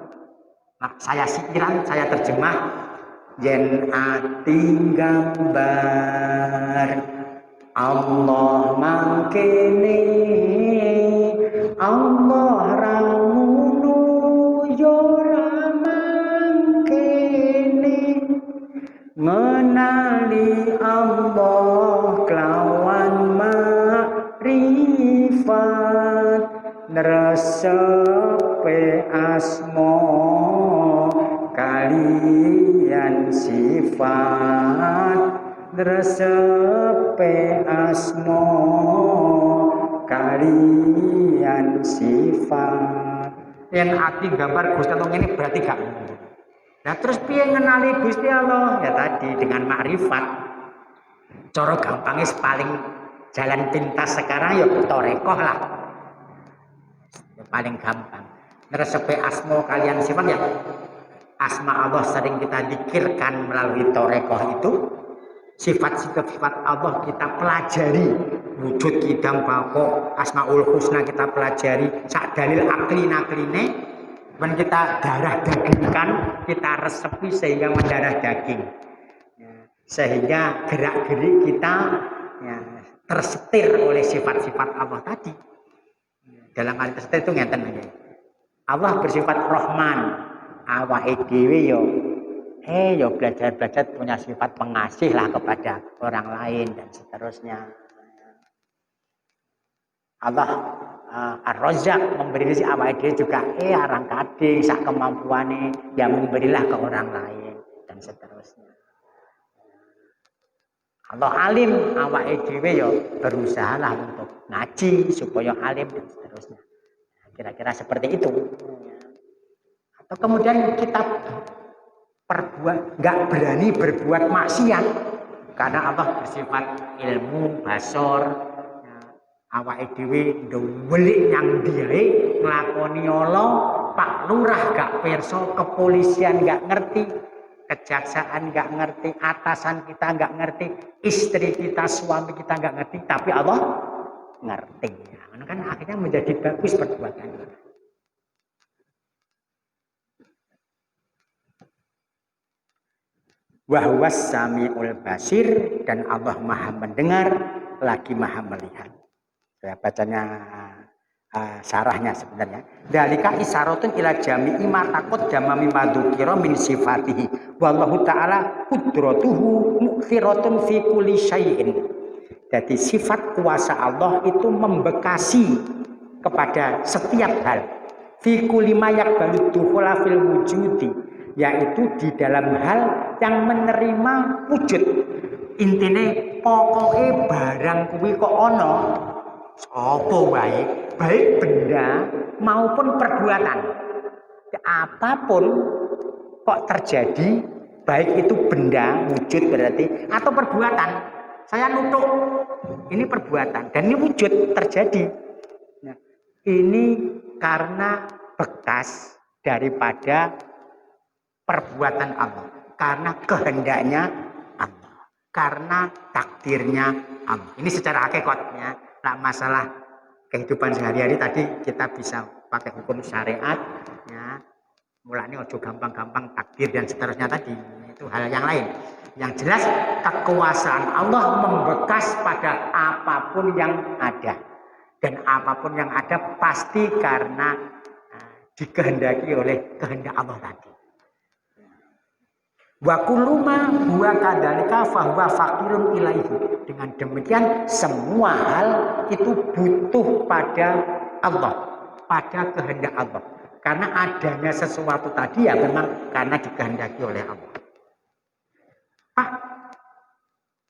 Nah, saya sikiran, saya terjemah yen ati gambar Allah mangkene, Allah ra ngono yo ra mangkene, menali Allah kelawan makrifat nresepe asma kalian sifat nresepe asma kalian sifat. Yang ati gambar Gusti Allah ini berarti gak mungkin. Nah terus piye ngenali Gusti Allah? Ya tadi dengan makrifat. Cara gampangnya paling jalan pintas sekarang ya torekoh lah. Ya, paling gampang. Ngeresepe asma kalian sifat ya. Asma Allah sering kita dikirkan melalui torekoh itu. Sifat-sifat Allah kita pelajari. Wujud kidam bako asmaul husna kita pelajari. Sak dalil akli-nakline. Dan kita darah dagingkan, kita resepi sehingga mendarah daging. Ya, sehingga gerak-gerik kita ya, tersetir oleh sifat-sifat Allah tadi. Dalam hal tersetir itu ngeten aja. Allah bersifat Rahman, awake dhewe yo belajar-belajar punya sifat pengasih lah kepada orang lain dan seterusnya. Allah Ar-Razzaq memberi rezeki awake dhewe juga arang kading sak kemampuane yang memberilah ke orang lain dan seterusnya. Allah alim awake dhewe ya berusahalah untuk ngaji supaya alim dan seterusnya. Kira-kira seperti itu. Atau kemudian kita nggak berani berbuat maksiat karena Allah bersifat ilmu basor. Awake dhewe ndewelik nyang diae nglakoni ala, Pak Lurah gak pirsa, kepolisian gak ngerti, kejaksaan gak ngerti, atasan kita gak ngerti, istri kita, suami kita gak ngerti, tapi Allah ngerti. Nah, kan akhirnya menjadi bagus perbuatan kita. Wa huwas samiul basir, dan Allah Maha mendengar lagi Maha melihat. Ya, bacanya sarahnya sebenarnya. Dalika isyaratun ila jami'i ma taqaddama mimma dzukira min sifatihi. Wallahu ta'ala qudratuhu mu'firatun fi kulli syai'in. Jadi sifat kuasa Allah itu membekasi kepada setiap hal. Fi kulli ma yaqbalu dukhula fil wujudi, yaitu di dalam hal yang menerima wujud. Intine pokoke barang kuwi kok ana apa wae, baik benda maupun perbuatan. Apapun kok terjadi, baik itu benda, wujud berarti, atau perbuatan. Saya nutuk, ini perbuatan, dan ini wujud terjadi. Nah, ini karena bekas daripada perbuatan Allah, karena kehendaknya Allah, karena takdirnya Allah. Ini secara hakikatnya. Nah, masalah kehidupan sehari-hari tadi kita bisa pakai hukum syariat, ya. Mulanya ojo gampang-gampang takdir dan seterusnya tadi, itu hal yang lain. Yang jelas kekuasaan Allah membekas pada apapun yang ada, dan apapun yang ada pasti karena dikehendaki oleh kehendak Allah tadi. Wa kullu ma huwa kadzalika fa huwa faqirun ilaihi. Dengan demikian semua hal itu butuh pada Allah, pada kehendak Allah. Karena adanya sesuatu tadi ya memang karena dikehendaki oleh Allah. Pak,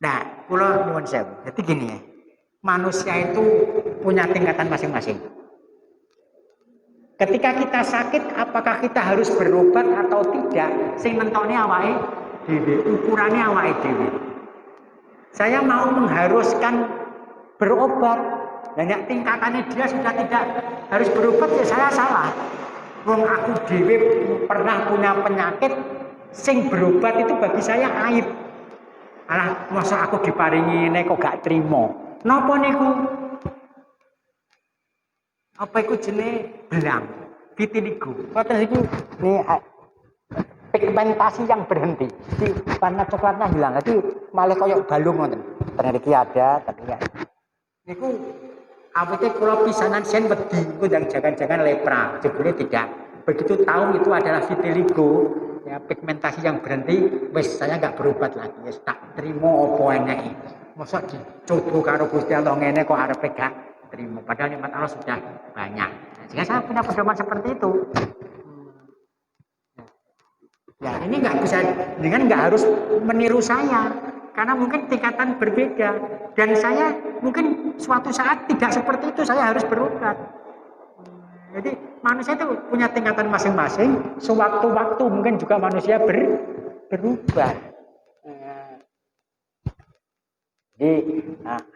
nah, kula nuwun sewu. Jadi gini ya, manusia itu punya tingkatan masing-masing. Ketika kita sakit, apakah kita harus berobat atau tidak? Sing mentone awake dhewe, ukurannya awake dhewe. Saya mau mengharuskan berobat. Banyak tingkatannya dia sudah tidak harus berobat, ya saya salah. Wong aku dhewe pernah punya penyakit, sing berobat itu bagi saya aib. Alah, masa aku diparingi nek kok gak trimo. Napa niku? Apa iku jenenge belang, vitiligo. Ngoten iki pigmentasi yang berhenti. Jadi warna coklatnya hilang. Jadi malah koyok balung ngoten. Ternyata iki ada tapi ya. Niku awete kula pisanan sen wedi niku ndang jangan-jangan lepra. Jebule tidak. Begitu tahu itu adalah vitiligo, ya pigmentasi yang berhenti, wis saya enggak berobat lagi. Wis tak trimo apa eneke. Mosok dicoba karo Gusti Allah ngene kok arepe gak terima. Padahal nikmat Allah sudah banyak. Nah, sehingga saya punya pedoman seperti itu. Ya ini nggak bisa, dengan nggak harus meniru saya, karena mungkin tingkatan berbeda. Dan saya mungkin suatu saat tidak seperti itu, saya harus berubah. Jadi manusia itu punya tingkatan masing-masing, sewaktu-waktu mungkin juga manusia berubah. Jadi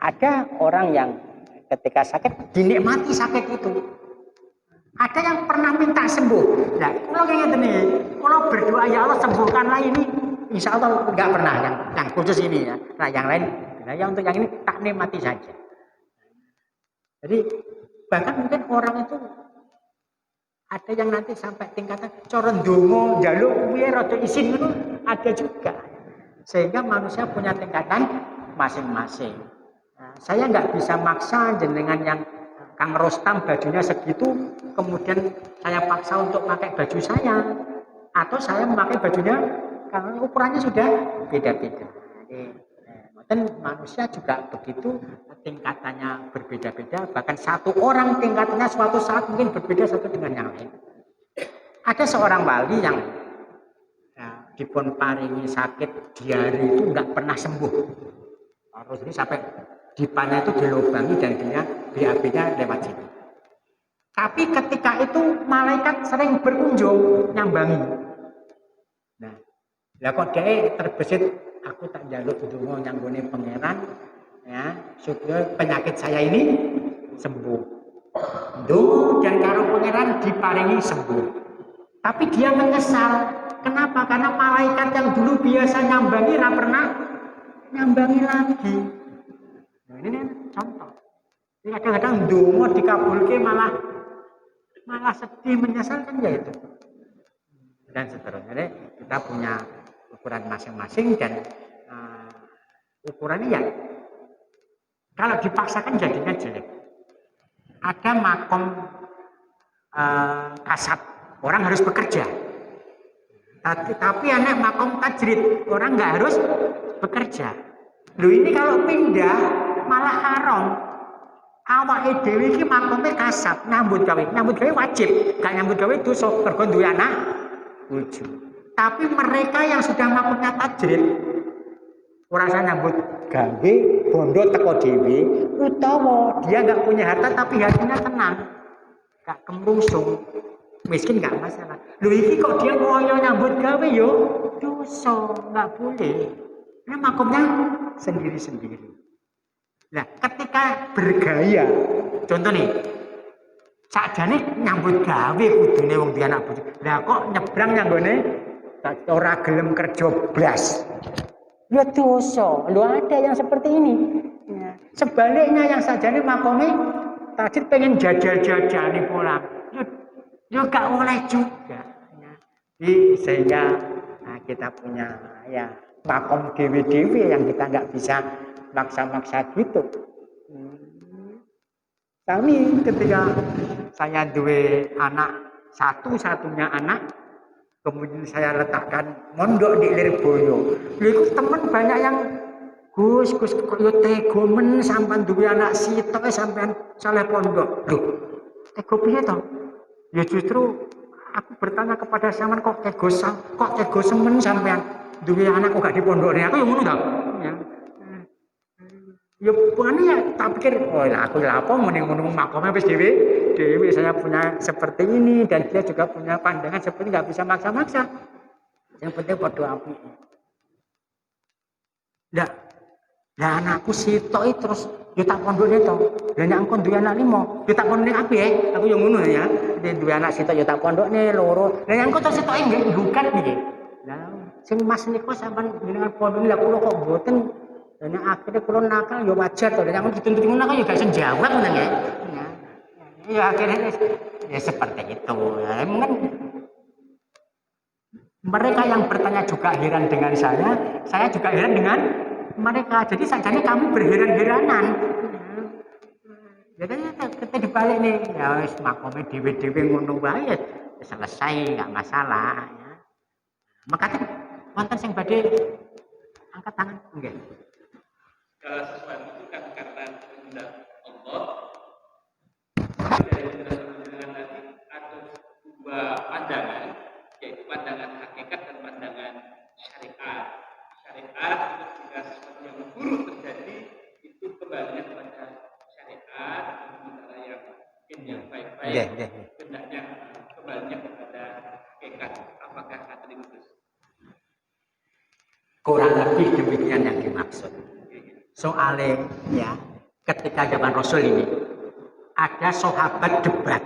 ada orang yang ketika sakit dinikmati sakit itu. Ada yang pernah minta sembuh. Nah, kalau kayak gini, kalau berdoa ya Allah sembuhkanlah ini, insya Allah nggak pernah yang khusus ini ya. Nah, yang lain, nah, yang untuk yang ini tak nikmati saja. Jadi bahkan mungkin orang itu ada yang nanti sampai tingkatan coron dongo, jaluk, kuwi rada isin itu ada juga. Sehingga manusia punya tingkatan masing-masing. Nah, saya nggak bisa maksa jenengan yang Kang Rostam bajunya segitu, kemudian saya paksa untuk pakai baju saya, atau saya memakai bajunya karena ukurannya sudah beda-beda. Dan manusia juga begitu, tingkatannya berbeda-beda, bahkan satu orang tingkatannya suatu saat mungkin berbeda satu dengan yang lain. Ada seorang wali yang dipun paringi sakit diare itu nggak pernah sembuh. Terus ini sampai dipannya itu dilubangi dan dia BAB-nya lewat sini. Tapi ketika itu malaikat sering berkunjung nyambangi. Nah, lah kok dia terbesit, aku tak jaluk donga nyanggone pangeran ya supaya penyakit saya ini sembuh. Duh, dan karo pangeran diparingi sembuh. Tapi dia menyesal. Kenapa? Karena malaikat yang dulu biasa nyambangi tidak pernah nyambangi lagi. Nah, ini contoh. Jadi kadang-kadang dongo dikabulke malah sedih, menyesal kan ya itu. Dan seterusnya. Jadi kita punya ukuran masing-masing dan ukurannya ya kalau dipaksakan jadinya jelek. Ada makom kasab, orang harus bekerja. Tapi anak makom tajrid, orang nggak harus bekerja. Loh ini kalau pindah malah haram. Awake dhewe iki makome kasab, nyambut gawe wajib, gak nyambut gawe dosa mergo duwe anak bojo. Tapi mereka yang sudah makomnya tajrid, ora usah nyambut gawe, bondo teko dhewe, utawa dia gak punya harta tapi hatinya tenang, gak kemrungsung, miskin gak masalah. Loh iki kok dia ngoyo nyambut gawe yo dosa, gak boleh. Ini makomnya sendiri-sendiri. Nah, ketika bergaya, contoh nih, sakjane nyambut gawe kudune wong duwe anak bojo. Lah kok nyebrang nyanggone ora gelem kerja blas. Ya dosa. Lho ada yang seperti ini. Ya. Sebaliknya yang sajane makome tadi pengen jajal-jajal nih pulang. Yo gak oleh juga. Ya. Sehingga kita punya ya makom dewe-dewe yang kita nggak bisa maksa-maksa gitu. Kami ketika saya duwe anak, satu-satunya anak, kemudian saya letakkan mondok di Lirboyo. Lalu teman banyak yang Gus kok yo tego men sampean duwe anak sitok sampean saleh pondok. Loh, tego piye to? Ya justru aku bertanya kepada sampean kok tego semen sampean duwe anak kok gak di pondokne. Aku yo ngono to. Ya. Ya bukan ya, tak pikir, oh aku lapor mending-mending makomnya wis dewe saya punya seperti ini dan dia juga punya pandangan seperti nggak bisa maksa-maksa. Yang penting berdoa api. Lah anakku sitok terus yo tak pondokne to. Lah nek engko duwe anak 5, yo tak pondokne api aku yo ngono ya. Duwe anak sitok yo tak pondokne loro. Lah engko to sitoke nggih bukan piye. Lah sing Mas niku sampean jenengan pondokne lah kula kok mboten. Dan akhirnya kalau nakal ya wajar tuh, dan yang dituntut nakal ya gak senjawab ya. Ya akhirnya ya seperti itu. Ya, mungkin mereka yang bertanya juga heran dengan saya juga heran dengan mereka. Jadi sajane kamu berheran-heranan. Jadi kita dibalik nih, ya wis makome dhewe-dhewe ngono wae ya selesai, nggak masalah ya. Makanya wonten sing badhe angkat tangan nggih. Segala sesuatu itu kan karena kehendak Allah. Dari ada dua pandangan, yaitu pandangan hakikat dan pandangan syariat. Syariat itu jika sesuatu yang buruk terjadi itu kembali kepada syariat, sementara yang baik-baik hendaknya kembali kepada hakikat. Apakah kata itu? Kurang lebih demikian yang dimaksud. Soalnya ya ketika zaman Rasul ini ada sahabat debat.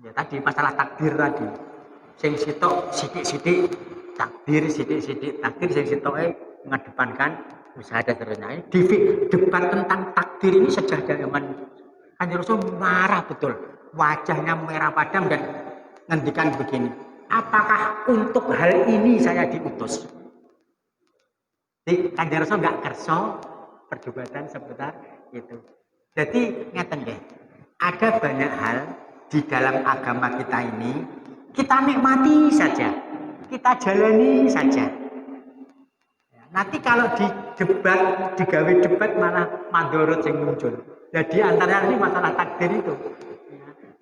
Ya tadi masalah takdir tadi. Sing sitok sithik-sithik takdir, sithik-sithik takdir, sing sitoke mengedepankan usaha dan seterusnya. Debat tentang takdir ini sejak zaman Kanjeng Rasul marah betul. Wajahnya merah padam dan ngendikan begini. Apakah untuk hal ini saya diutus? Jadi Kanjeng Rasul nggak kerso perdebatan seputar itu. Jadi ngeten deh, ada banyak hal di dalam agama kita ini kita nikmati saja, kita jalani saja. Nanti kalau digawe debat malah madorot yang muncul. Jadi antara ini masalah takdir itu.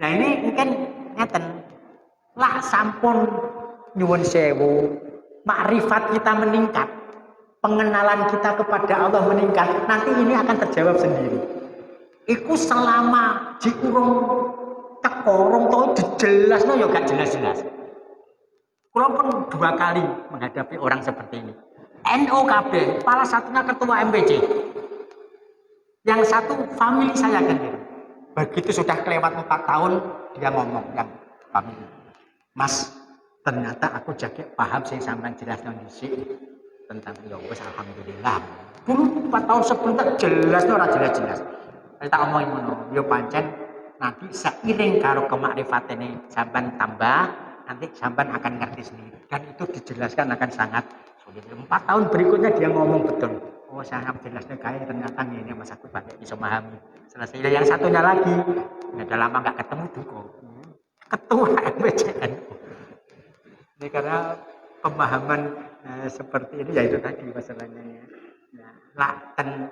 Nah ini mungkin ngeten, lah sampun nyuwun sewu, makrifat kita meningkat. Pengenalan kita kepada Allah meningkat, nanti ini akan terjawab sendiri. Iku selama diurung teko urung tau dijelasno ya gak jelas-jelas. Kula pun 2 kali menghadapi orang seperti ini. NOKB, salah satunya ketua MPC. Yang satu family saya kan. Begitu sudah kelewat 4 tahun dia ngomong yang family. Mas, ternyata aku jadi paham sing sampean jelasno dhisik tentang ya wis alhamdulillah. Dulu 4 tahun sebelumnya jelas ora jelas-jelas. Saya tak omongin ngono, yo pancen nanti seiring karo kemakrifatan ini sampean tambah, nanti sampean akan ngerti sendiri. Dan itu dijelaskan akan sangat sulit. 4 tahun berikutnya dia ngomong betul. Oh sangat jelasnya kayak ternyata ini Mas aku pakai bisa memahami. Selesai. Yang satunya lagi, udah lama nggak ketemu Duko. Ketua MPCN. Ini karena pemahaman seperti ini ya itu tadi masalahnya ya. Nah,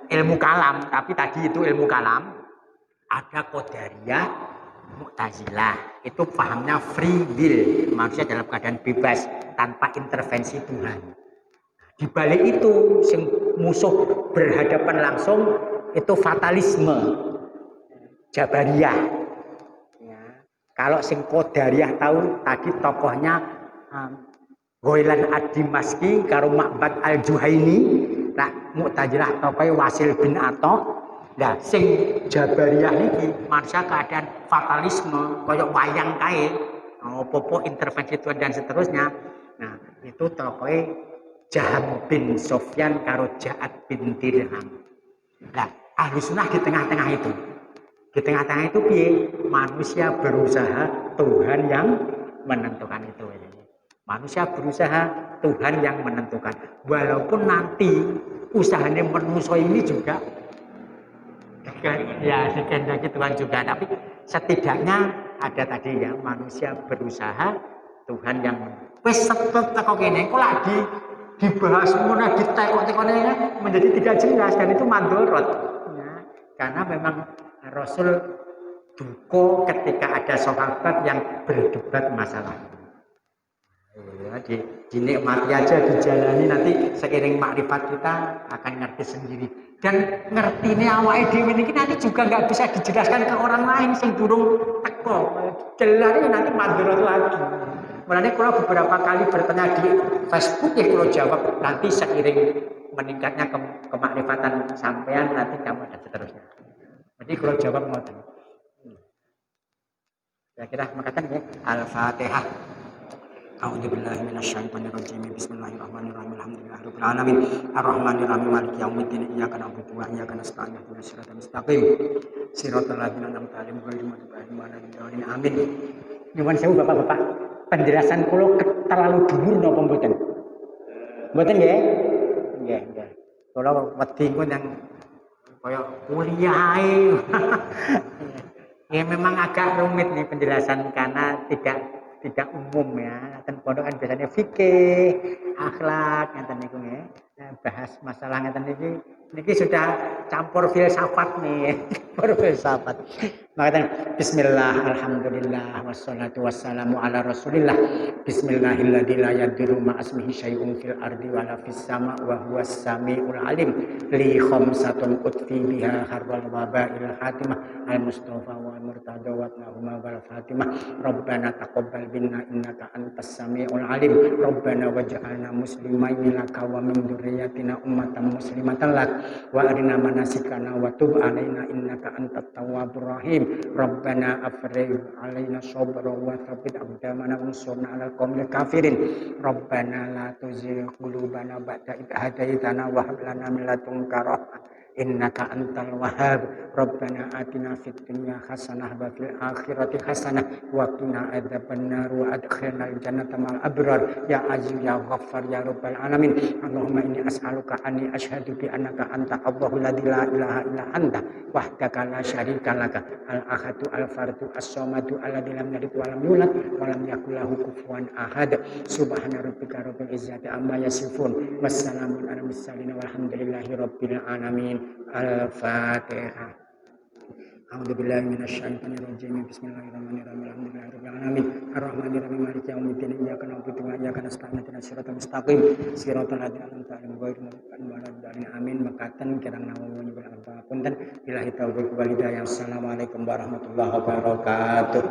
ilmu kalam, tapi tadi itu ilmu kalam ada Qadariyah, Mu'tazilah. Itu pahamnya free will, manusia dalam keadaan bebas tanpa intervensi Tuhan. Di balik itu sing musuh berhadapan langsung itu fatalisme, Jabariyah. Ya. Kalau sing Qadariyah tahu tadi tokohnya Ghailan Ad-Dimashqi karo Ma'bad Al-Juhaini. Nah, Mu'tazilah tokohe Wasil bin Atta. Nah, sing Jabariyah niki manusia keadaan fatalisme kaya wayang kae, apa-apa intervensi Tuhan dan seterusnya. Nah, itu tokohe Jaham bin Sofyan karo Ja'ad bin Dirham. Nah, ahli sunnah di tengah-tengah itu. Di tengah-tengah itu piye? Manusia berusaha, Tuhan yang menentukan itu. Manusia berusaha, Tuhan yang menentukan. Walaupun nanti usahanya manusia ini juga ya dikehendaki Tuhan juga, tapi setidaknya ada tadi ya manusia berusaha, Tuhan yang wis teko kene kok lagi dibahas mana ditekok-tekokne menjadi tidak jelas dan itu mandorot ya, karena memang Rasul duka ketika ada sahabat yang berdebat masalah. Ya, dinikmati aja, dijalani, nanti seiring makrifat kita akan ngerti sendiri. Dan ngerti ini awake dhewe niki nanti juga nggak bisa dijelaskan ke orang lain sing durung teko. Jelasnya nanti mandorot lagi. Mulane kalau beberapa kali bertanya di Facebook ya kalau jawab nanti seiring meningkatnya kemakrifatan sampean nanti kamu ada seterusnya. Jadi kalau jawab ngoten. Kira-kira mengatakan ya Al-Fatihah. A'udzu billahi minasyaitonir rajim. Bismillahirrahmanirrahim. Alhamdulillahirabbil alamin. Arrahmanirrahim. Maliki yaumiddin. Iyyaka na'budu wa iyyaka nasta'in. Ihdinas siratal mustaqim. siratal ladzina an'amta 'alaihim ghairil maghdubi 'alaihim waladdallin. Amin. Nyuwun sewu Bapak-bapak. Penjelasan kula terlalu dhuwur napa mboten? Mboten nggih? Nggih, nggih. Kula wedi yang kaya kuliah. Ya memang agak rumit nih penjelasan karena tidak umum ya. Kan pondok kan biasanya fikih, akhlak ngeten niku nggih. Bahas masalah ngeten niki sudah campur filsafat nih. Campur filsafat. Maka bismillah, alhamdulillah, wassalatu wassalamu ala rasulillah. Bismillahilladzi la yadurru ma asmihi syai'un fil ardi wala fis sama wa huwas samiul alim. Li khamsatun utfi biha harwal wabail hatimah al mustafa wal murtada wa nahuma wal fatimah. Rabbana taqabbal minna innaka antas samiul alim. Rabbana waj'alna muslimaini laka wa min dzurriyyatina ummatan muslimatan lak wa arina manasikana wa tub alaina innaka antat tawwabur rahim. Rabbana afrigh alaina sabra wa tsabbit aqdamana wansurna 'alal qaumil kafirin. Rabbana la tuzigh qulubana ba'da idh hadaitana wa hab lana min ladunka rahmah innaka antal wahhab. Rabbana atina fid dunya hasanah wa fil akhirati hasanah wa qina adzabannar wa adkhilnal jannata ma'al abrar ya aziz ya ghaffar ya rabbal alamin. Allahumma inni as'aluka anni asyhadu bi annaka anta Allahu la ilaha illa anta wahdaka la syarika laka al ahadu al fardu as-samadu alladzi lam yalid wa lam yulad wa lam yakul lahu kufuwan ahad. Subhana rabbika rabbil izzati amma yasifun wassalamun alal mursalin walhamdulillahi rabbil alamin. Al-Fatihah. A'udzubillahi minasyaitonir rajim. Bismillahirrahmanirrahim. Alhamdulillahirabbil alamin. Arrahmanirrahim. Maliki yaumiddin. Iyyaka na'budu wa iyyaka nasta'in. Ihdinas siratal mustaqim. Siratal ladzina an'amta 'alaihim ghairil maghdubi 'alaihim waladdallin. Amin. Mekaten kirang nawuh punten. Billahi taufiq wal hidayah. Assalamualaikum warahmatullahi wabarakatuh.